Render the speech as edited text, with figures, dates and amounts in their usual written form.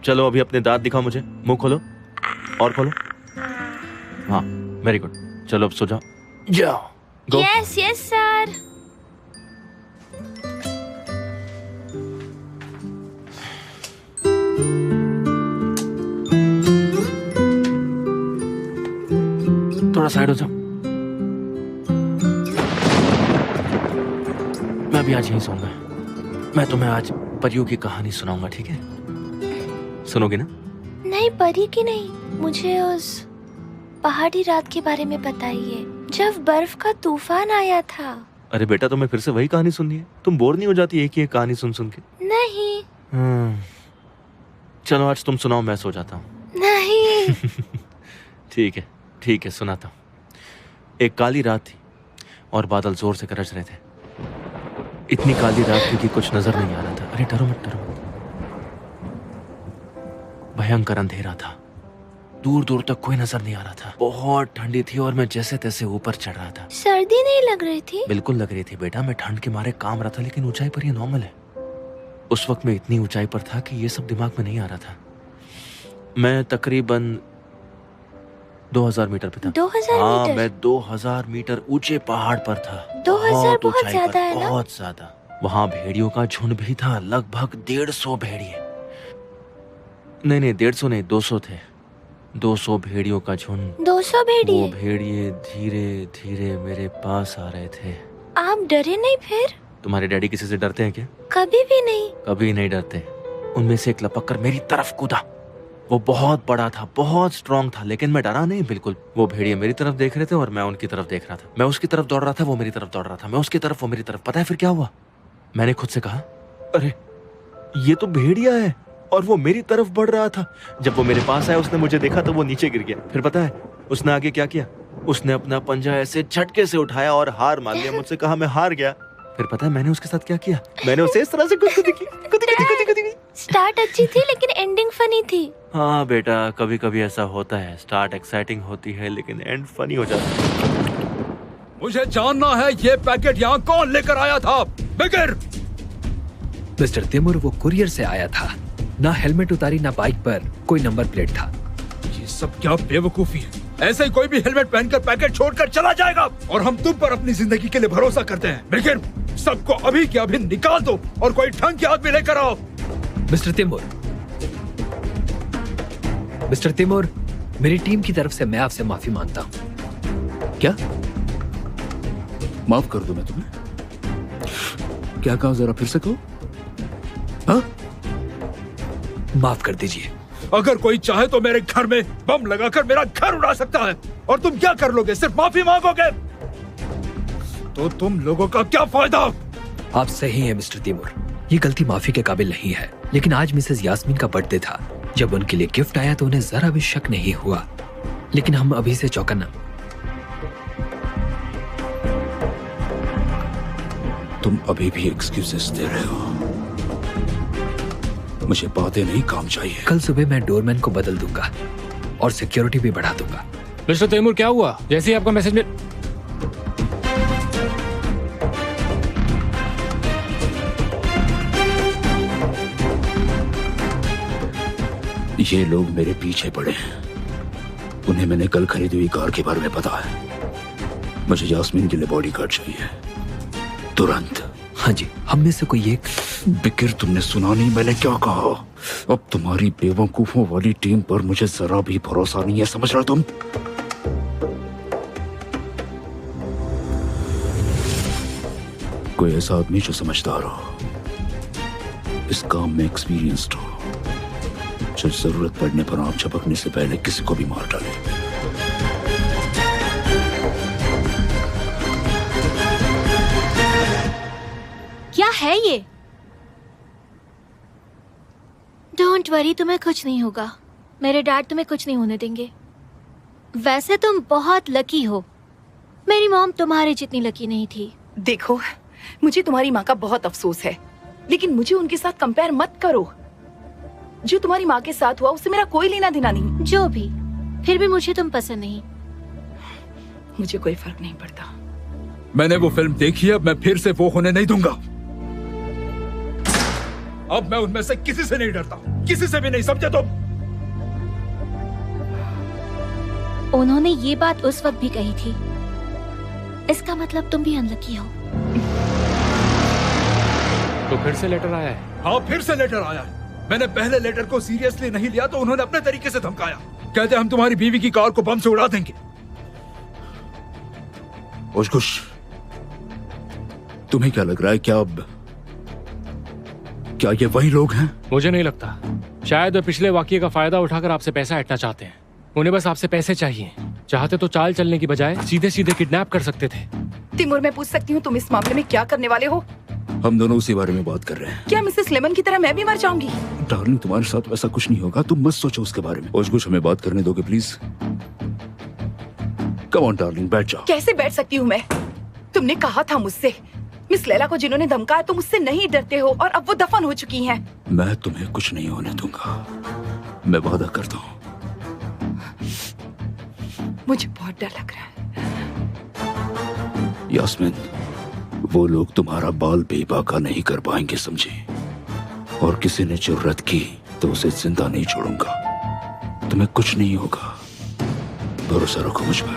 चलो अभी अपने दांत दिखाओ मुझे। मुंह खोलो और खोलो। हाँ वेरी गुड। चलो अब सो जाओ। जाओ गो। Yes yes sir. थोड़ा साइड हो जाओ। मैं भी आज यहीं सोऊंगा। मैं तुम्हें आज परियों की कहानी सुनाऊंगा, ठीक है? सुनोगे ना? नहीं परी की नहीं, मुझे उस पहाड़ी रात के बारे में बताइए जब बर्फ का तूफान आया था। अरे बेटा तुम्हें फिर से वही कहानी सुननी है? तुम बोर नहीं हो जाती एक ही एक कहानी सुन सुन के? नहीं। चलो आज तुम सुनाओ, मैं सो जाता हूँ। नहीं। ठीक है सुनाता हूँ। एक काली रात थी और बादल जोर से गरज रहे थे। इतनी काली रात थी कि कुछ नजर नहीं आ रहा था। अरे डरो मत। भयंकर अंधेरा था, दूर दूर तक कोई नजर नहीं आ रहा था। बहुत ठंडी थी और मैं जैसे तैसे ऊपर चढ़ रहा था। सर्दी नहीं लग रही थी? बिल्कुल लग रही थी बेटा, मैं ठंड के मारे कांप रहा था, लेकिन ऊंचाई पर ये नॉर्मल है। उस वक्त मैं इतनी ऊंचाई पर था कि ये सब दिमाग में नहीं आ रहा था। मैं तकरीबन 2000 मीटर पे था। 2000 हाँ, मीटर? मैं 2000 मीटर ऊंचे पहाड़ पर था। 2000 बहुत ऊंचाई ज्यादा पर, है ना? बहुत ज्यादा। वहाँ भेड़ियों का झुंड भी था, लगभग 150 भेड़िए। नहीं 150 नहीं, 200 थे। 200 भेड़ियों का झुंड। 200 भेड़िए? वो भेड़िए धीरे धीरे मेरे पास आ रहे थे। आप डरे नहीं फिर? तुम्हारे डैडी किसी से डरते हैं क्या? कभी भी नहीं। कभी नहीं डरते। उनमें से एक लपक कर मेरी तरफ कूदा। वो बहुत बड़ा था, बहुत स्ट्रांग था, लेकिन मैं डरा नहीं बिल्कुल। वो भेड़िए मेरी तरफ देख रहे थे और मैं उनकी तरफ देख रहा था। मैं उसकी तरफ दौड़ रहा था, वो मेरी तरफ दौड़ रहा था। मैं उसकी तरफ, वो मेरी तरफ। पता है फिर क्या हुआ? मैंने खुद से कहा, अरे ये तो भेड़िया है, और वो मेरी तरफ बढ़ रहा था। जब वो मेरे पास आया, उसने मुझे देखा तो वो नीचे गिर गया। फिर पता है उसने आगे क्या किया? उसने अपना पंजा ऐसे झटके से उठाया और हार मान लिया। मुझसे कहा मैं हार गया। फिर पता है मैंने उसके साथ क्या किया? मैंने उसे इस तरह से गुदगुदी की। स्टार्ट अच्छी थी लेकिन एंडिंग फनी थी। हाँ बेटा, कभी कभी ऐसा होता है। स्टार्ट एक्साइटिंग होती है लेकिन एंड फनी हो जाता है। मुझे जानना है ये पैकेट यहाँ कौन लेकर आया था? बिगर! मिस्टर तिमुर वो कुरियर से आया था। ना हेलमेट उतारी, ना बाइक पर कोई नंबर प्लेट था। ये सब क्या बेवकूफी है? ऐसे ही कोई भी हेलमेट पहनकर पैकेट छोड़कर चला जाएगा, और हम तुम पर अपनी जिंदगी के लिए भरोसा करते हैं। बिगर, सबको अभी के अभी निकाल दो और कोई ढंग के आदमी लेकर आओ। मिस्टर तिमुर, मेरी टीम की तरफ से मैं आपसे माफी मांगता हूँ। क्या माफ कर दूं मैं तुम्हें? क्या कहा, जरा फिर से कहो। हाँ? माफ कर दीजिए। अगर कोई चाहे तो मेरे घर में बम लगाकर मेरा घर उड़ा सकता है, और तुम क्या कर लोगे? सिर्फ माफी मांगोगे? तो तुम लोगों का क्या फायदा? आप सही हैं मिस्टर तिमुर, ये गलती माफी के काबिल नहीं है। लेकिन आज मिसेस यास्मीन का बर्थडे था। जब उनके लिए गिफ्ट आया तो उन्हें जरा भी शक नहीं हुआ। लेकिन हम अभी से चौकन्ना। तुम अभी भी एक्सक्यूजेस दे रहे हो। मुझे बातें नहीं, काम चाहिए। कल सुबह मैं डोरमैन को बदल दूंगा और सिक्योरिटी भी बढ़ा दूंगा। मिस्टर तैमूर, क्या हुआ? जैसे ही आपका मैसेज मिल... ये लोग मेरे पीछे पड़े हैं। उन्हें मैंने कल खरीदी हुई कार के बारे में पता है। मुझे यास्मीन के लिए बॉडीगार्ड चाहिए, तुरंत। हाँ जी, हम में से कोई एक। बिकिर, तुमने सुना नहीं मैंने क्या कहा? अब तुम्हारी बेवकूफों वाली टीम पर मुझे जरा भी भरोसा नहीं है, समझ रहे हो तुम? कोई ऐसा आदमी जो समझदार हो, इस काम में एक्सपीरियंस्ड हो, जो जरूरत पड़ने पर आंख झपकने से पहले किसी को भी मार डाले। क्या है ये? डोंट वरी, तुम्हें कुछ नहीं होगा। मेरे डैड तुम्हें कुछ नहीं होने देंगे। वैसे तुम बहुत लकी हो। मेरी मॉम तुम्हारे जितनी लकी नहीं थी। देखो, मुझे तुम्हारी माँ का बहुत अफसोस है, लेकिन मुझे उनके साथ कंपेयर मत करो। जो तुम्हारी माँ के साथ हुआ उससे मेरा कोई लेना देना नहीं। जो भी, फिर भी मुझे तुम पसंद नहीं। मुझे कोई फर्क नहीं पड़ता। मैंने वो फिल्म देखी है, मैं फिर से वो होने नहीं दूंगा। अब मैं उनमें से किसी से नहीं डरता। किसी से भी नहीं, समझे तुम? उन्होंने ये बात उस वक्त भी कही थी। इसका मतलब तुम भी अनलकी हो। तो फिर से लेटर आया है। हाँ, फिर से लेटर आया है। मैंने पहले लेटर को सीरियसली नहीं लिया तो उन्होंने अपने तरीके से धमकाया। कहते हम तुम्हारी बीवी की कार को बम से उड़ा देंगे। ओशकुश, तुम्हें क्या लग रहा है, क्या ये वही लोग हैं? मुझे नहीं लगता। शायद वे पिछले वाकये का फायदा उठाकर आपसे पैसा हटना चाहते हैं। उन्हें बस आपसे पैसे चाहिए। चाहते तो चाल चलने की बजाय सीधे सीधे किडनैप कर सकते थे। तिमोर, मैं पूछ सकती हूँ तुम इस मामले में क्या करने वाले हो? हम दोनों उसी बारे में बात कर रहे हैं। क्या मिसेस लेमन की तरह मैं भी मर जाऊंगी? डार्लिंग, तुम्हारे साथ वैसा कुछ नहीं होगा, तुम मत सोचो उसके बारे में। ओशकुश, हमें बात करने दोगे प्लीज? कम ऑन डार्लिंग, बैठ जाओ। कैसे बैठ सकती हूँ मैं? तुमने कहा था मुझसे, मिस लैला को जिन्होंने धमकाया तुम मुझसे नहीं डरते हो, और अब वो दफन हो चुकी हैं। मैं तुम्हें कुछ नहीं होने दूंगा, मैं वादा करता हूँ। मुझे बहुत डर लग रहा है। यास्मीन, वो लोग तुम्हारा बाल भी बाका नहीं कर पाएंगे, समझे? और किसी ने जुर्रत की तो उसे जिंदा नहीं छोड़ूंगा। तुम्हें कुछ नहीं होगा, भरोसा रखो मुझ पर।